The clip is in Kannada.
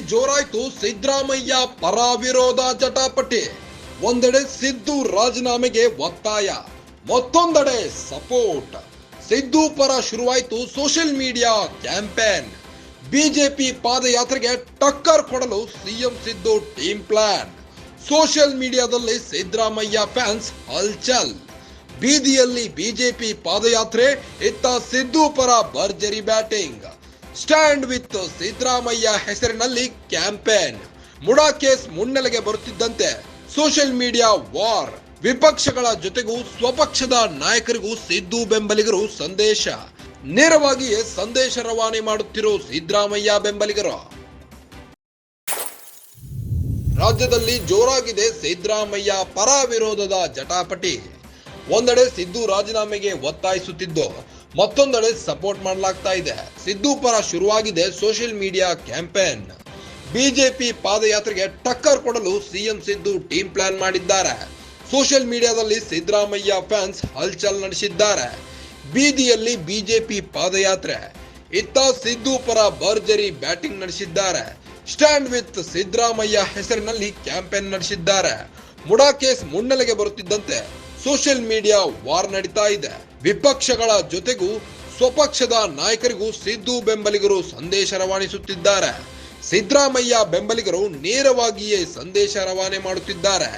ಜೋರಾಯ್ತು ಸಿದ್ದರಾಮಯ್ಯ ಪರ ವಿರೋಧ ಜಟಾಪಟಿ. ಒಂದೆಡೆ ಸಿದ್ದು ರಾಜೀನಾಮೆಗೆ ಒತ್ತಾಯ, ಮತ್ತೊಂದೆಡೆ ಸಪೋರ್ಟ್. ಸಿದ್ದು ಪರ ಶುರುವಾಯ್ತು ಸೋಷಿಯಲ್ ಮೀಡಿಯಾ ಕ್ಯಾಂಪೇನ್. ಬಿಜೆಪಿ ಪಾದಯಾತ್ರೆಗೆ ಟಕ್ಕರ್ ಕೊಡಲು CM Siddu team plan. Social ಮೀಡಿಯಾದಲ್ಲಿ ಸಿದ್ದರಾಮಯ್ಯ ಫ್ಯಾನ್ಸ್ ಹಲ್ಚಲ್. ಬೀದಿಯಲ್ಲಿ ಬಿಜೆಪಿ ಪಾದಯಾತ್ರೆ, ಇತ್ತ ಸಿದ್ದು ಪರ ಭರ್ಜರಿ ಬ್ಯಾಟಿಂಗ್. ಸ್ಟ್ಯಾಂಡ್ ವಿತ್ ಸಿದ್ದರಾಮಯ್ಯ ಹೆಸರಿನಲ್ಲಿ ಕ್ಯಾಂಪೇನ್. ಮುಡಾ ಕೇಸ್ ಮುನ್ನೆಲೆಗೆ ಬರುತ್ತಿದ್ದಂತೆ ಸೋಷಿಯಲ್ ಮೀಡಿಯಾ ವಾರ್. ವಿಪಕ್ಷಗಳ ಜೊತೆಗೂ ಸ್ವಪಕ್ಷದ ನಾಯಕರಿಗೂ ಸಿದ್ದು ಬೆಂಬಲಿಗರು ಸಂದೇಶ. ನೇರವಾಗಿಯೇ ಸಂದೇಶ ರವಾನೆ ಮಾಡುತ್ತಿರೋ ಸಿದ್ದರಾಮಯ್ಯ ಬೆಂಬಲಿಗರು. ರಾಜ್ಯದಲ್ಲಿ ಜೋರಾಗಿದೆ ಸಿದ್ದರಾಮಯ್ಯ ಪರ ವಿರೋಧದ ಜಟಾಪಟಿ. ಒಂದೆಡೆ ಸಿದ್ದು ರಾಜೀನಾಮೆಗೆ ಒತ್ತಾಯಿಸುತ್ತಿದ್ದು, ಮತ್ತೊಂದೆಡೆ ಸಪೋರ್ಟ್ ಮಾಡಲಾಗ್ತಾ ಇದೆ. ಸಿದ್ದು ಪರ ಶುರುವಾಗಿದೆ ಸೋಷಿಯಲ್ ಮೀಡಿಯಾ ಕ್ಯಾಂಪೇನ್. ಬಿಜೆಪಿ ಪಾದಯಾತ್ರೆಗೆ ಟಕ್ಕರ್ ಕೊಡಲು ಸಿಎಂ ಸಿದ್ದು ಟೀಮ್ ಪ್ಲಾನ್ ಮಾಡಿದ್ದಾರೆ. ಸೋಷಿಯಲ್ ಮೀಡಿಯಾದಲ್ಲಿ ಸಿದ್ದರಾಮಯ್ಯ ಫ್ಯಾನ್ಸ್ ಹಲ್ಚಲ್ ನಡೆಸಿದ್ದಾರೆ. ಬೀದಿಯಲ್ಲಿ ಬಿಜೆಪಿ ಪಾದಯಾತ್ರೆ, ಇತ್ತ ಸಿದ್ದು ಪರ ಭರ್ಜರಿ ಬ್ಯಾಟಿಂಗ್ ನಡೆಸಿದ್ದಾರೆ. ಸ್ಟ್ಯಾಂಡ್ ವಿತ್ ಸಿದ್ದರಾಮಯ್ಯ ಹೆಸರಿನಲ್ಲಿ ಕ್ಯಾಂಪೇನ್ ನಡೆಸಿದ್ದಾರೆ. ಮುಡಾ ಕೇಸ್ ಮುನ್ನೆಲೆಗೆ ಬರುತ್ತಿದ್ದಂತೆ ಸೋಷಿಯಲ್ ಮೀಡಿಯಾ ವಾರ್ ನಡೀತಾ ಇದೆ. ವಿಪಕ್ಷಗಳ ಜೊತೆಗೂ ಸ್ವಪಕ್ಷದ ನಾಯಕರಿಗೂ ಸಿದ್ದು ಬೆಂಬಲಿಗರು ಸಂದೇಶ ರವಾನಿಸುತ್ತಿದ್ದಾರೆ. ಸಿದ್ದರಾಮಯ್ಯ ಬೆಂಬಲಿಗರು ನೇರವಾಗಿಯೇ ಸಂದೇಶ ರವಾನೆ ಮಾಡುತ್ತಿದ್ದಾರೆ.